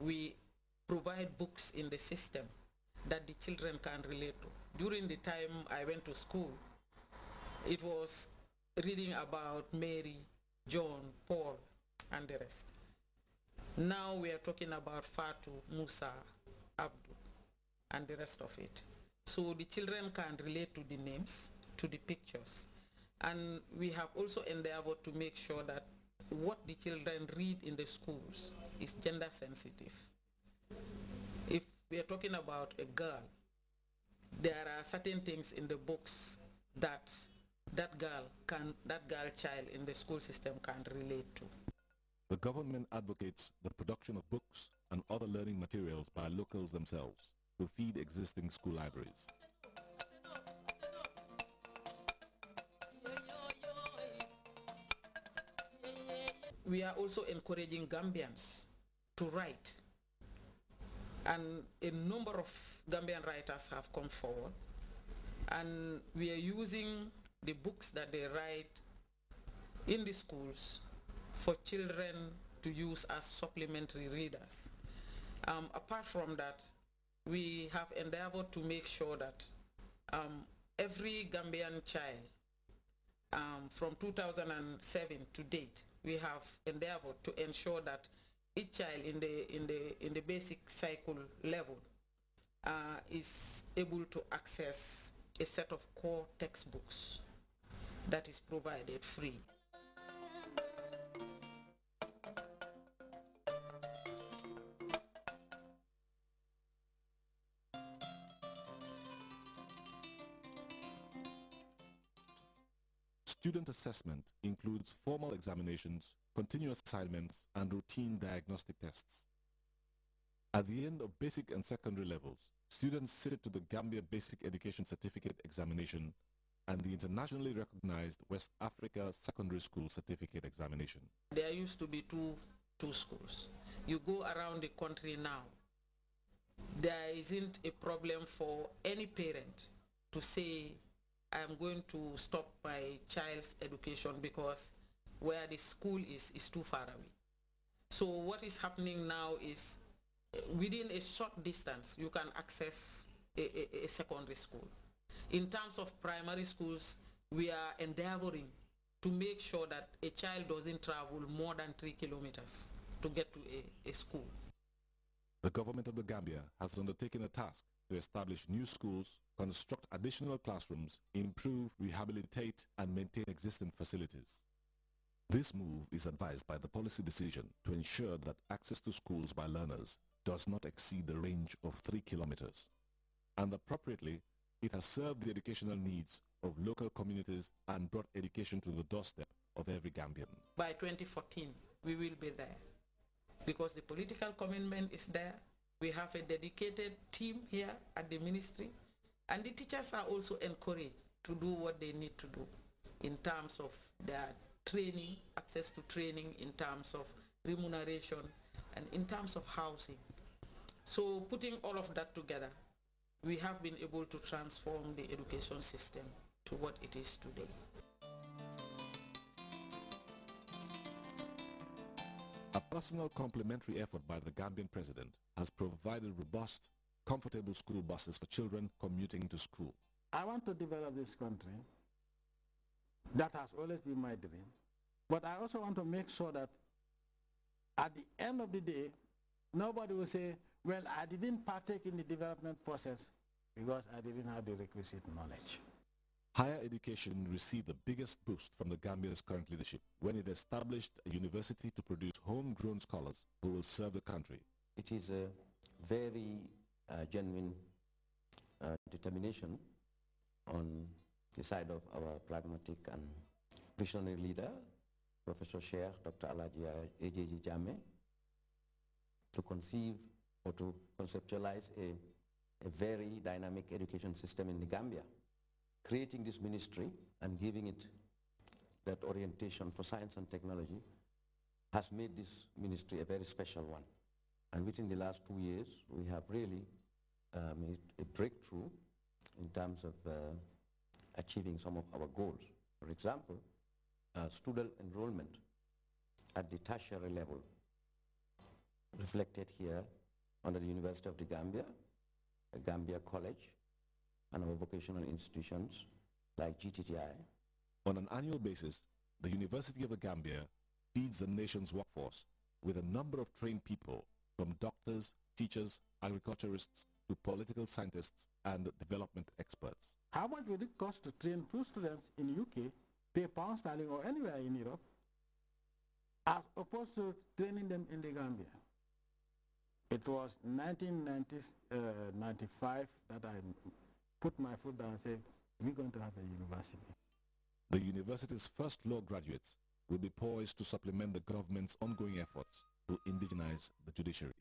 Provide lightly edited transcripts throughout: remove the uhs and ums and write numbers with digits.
we provide books in the system that the children can relate to. During the time I went to school, it was reading about Mary, John, Paul, and the rest. Now we are talking about Fatu, Musa, Abdul, and the rest of it. So the children can relate to the names, to the pictures. And we have also endeavored to make sure that what the children read in the schools is gender sensitive. If we are talking about a girl, there are certain things in the books that that girl child in the school system can relate to. The government advocates the production of books and other learning materials by locals themselves to feed existing school libraries. We are also encouraging Gambians to write, and a number of Gambian writers have come forward, and we are using the books that they write in the schools for children to use as supplementary readers. Apart from that, we have endeavored to make sure that every Gambian child from 2007 to date, we have endeavored to ensure that each child in the basic cycle level is able to access a set of core textbooks that is provided free. Student assessment includes formal examinations, continuous assignments, and routine diagnostic tests. At the end of basic and secondary levels, students sit to the Gambia Basic Education Certificate Examination and the internationally recognized West Africa Secondary School Certificate Examination. There used to be two schools. You go around the country now, there isn't a problem for any parent to say, I'm going to stop my child's education because where the school is too far away. So what is happening now is within a short distance, you can access a secondary school. In terms of primary schools, we are endeavoring to make sure that a child doesn't travel more than 3 kilometers to get to a school. The government of the Gambia has undertaken a task to establish new schools, construct additional classrooms, improve, rehabilitate, and maintain existing facilities. This move is advised by the policy decision to ensure that access to schools by learners does not exceed the range of 3 kilometers. And appropriately, it has served the educational needs of local communities and brought education to the doorstep of every Gambian. By 2014, we will be there because the political commitment is there. We have a dedicated team here at the ministry, and the teachers are also encouraged to do what they need to do in terms of their training, access to training, in terms of remuneration, and in terms of housing. So putting all of that together, we have been able to transform the education system to what it is today. A personal complimentary effort by the Gambian president has provided robust, comfortable school buses for children commuting to school. I want to develop this country. That has always been my dream. But I also want to make sure that at the end of the day, nobody will say, well, I didn't partake in the development process because I didn't have the requisite knowledge. Higher education received the biggest boost from the Gambia's current leadership when it established a university to produce homegrown scholars who will serve the country. It is a very genuine determination on the side of our pragmatic and visionary leader, Professor Sheikh Dr. Alaji Ejeji Jammeh, to conceive or to conceptualize a very dynamic education system in the Gambia. Creating this ministry and giving it that orientation for science and technology has made this ministry a very special one. And within the last 2 years, we have really made a breakthrough in terms of achieving some of our goals. For example, student enrollment at the tertiary level reflected here under the University of the Gambia, Gambia College, and our vocational institutions like GTTI. On an annual basis, the University of the Gambia feeds the nation's workforce with a number of trained people, from doctors, teachers, agriculturists, to political scientists and development experts. How much would it cost to train 2 students in UK, pay pound sterling or anywhere in Europe, as opposed to training them in the Gambia? It was 1995 that I put my foot down and said, we're going to have a university. The university's first law graduates will be poised to supplement the government's ongoing efforts to indigenize the judiciary.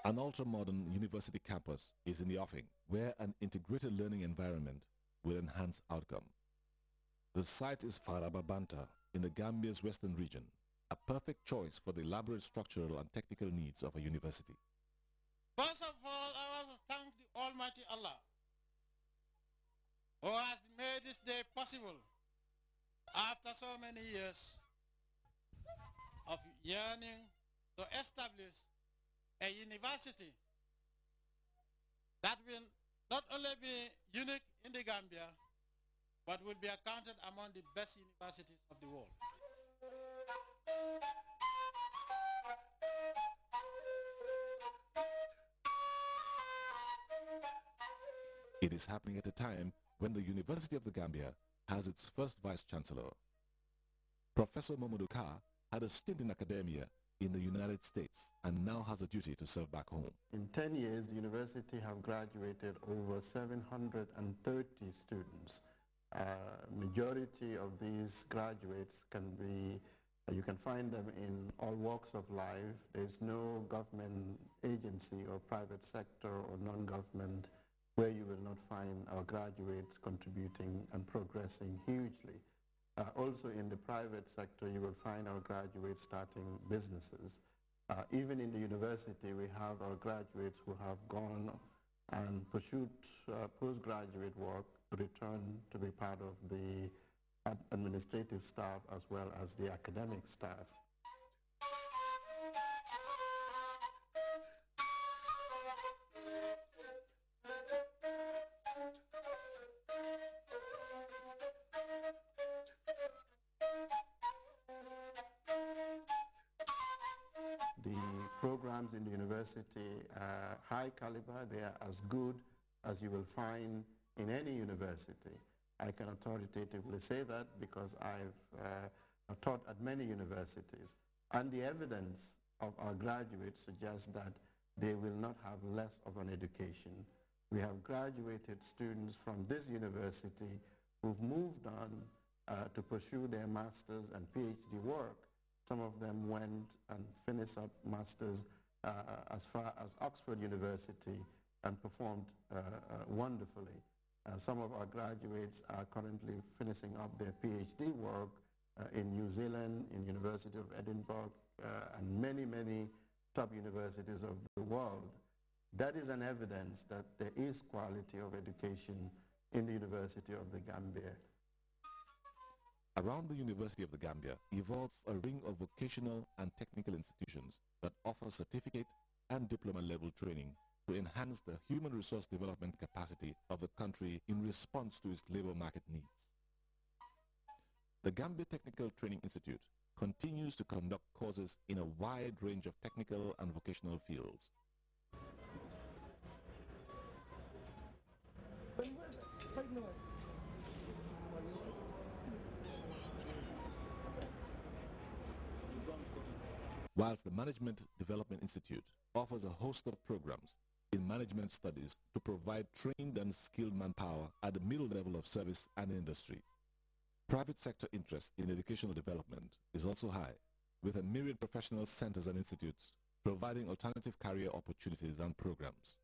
An ultra-modern university campus is in the offing, where an integrated learning environment will enhance outcome. The site is Farababanta in the Gambia's western region, a perfect choice for the elaborate structural and technical needs of a university. First of all, I want to thank the Almighty Allah, who has made this day possible after so many years of yearning to establish a university that will not only be unique in the Gambia, but will be accounted among the best universities of the world. It is happening at a time when the University of the Gambia has its first Vice-Chancellor. Professor Mamadou Ka had a stint in academia in the United States and now has a duty to serve back home. In 10 years, the university have graduated over 730 students. Majority of these graduates can be, you can find them in all walks of life. There's no government agency or private sector or non-government where you will not find our graduates contributing and progressing hugely. Also in the private sector, you will find our graduates starting businesses. Even in the university, we have our graduates who have gone and pursued postgraduate work, returned to be part of the administrative staff as well as the academic staff. The programs in the university are high caliber. They are as good as you will find in any university. I can authoritatively say that because I've taught at many universities. And the evidence of our graduates suggests that they will not have less of an education. We have graduated students from this university who've moved on to pursue their master's and PhD work. Some of them went and finished up masters as far as Oxford University and performed wonderfully. Some of our graduates are currently finishing up their PhD work in New Zealand, in University of Edinburgh, and many, many top universities of the world. That is an evidence that there is quality of education in the University of the Gambia. Around the University of the Gambia evolves a ring of vocational and technical institutions that offer certificate and diploma-level training to enhance the human resource development capacity of the country in response to its labor market needs. The Gambia Technical Training Institute continues to conduct courses in a wide range of technical and vocational fields. Whilst the Management Development Institute offers a host of programs in management studies to provide trained and skilled manpower at the middle level of service and industry. Private sector interest in educational development is also high, with a myriad professional centers and institutes providing alternative career opportunities and programs.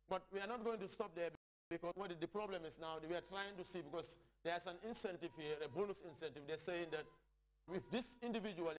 But we are not going to stop there, because what the problem is now, we are trying to see, because there's an incentive here, a bonus incentive. They're saying that with this individual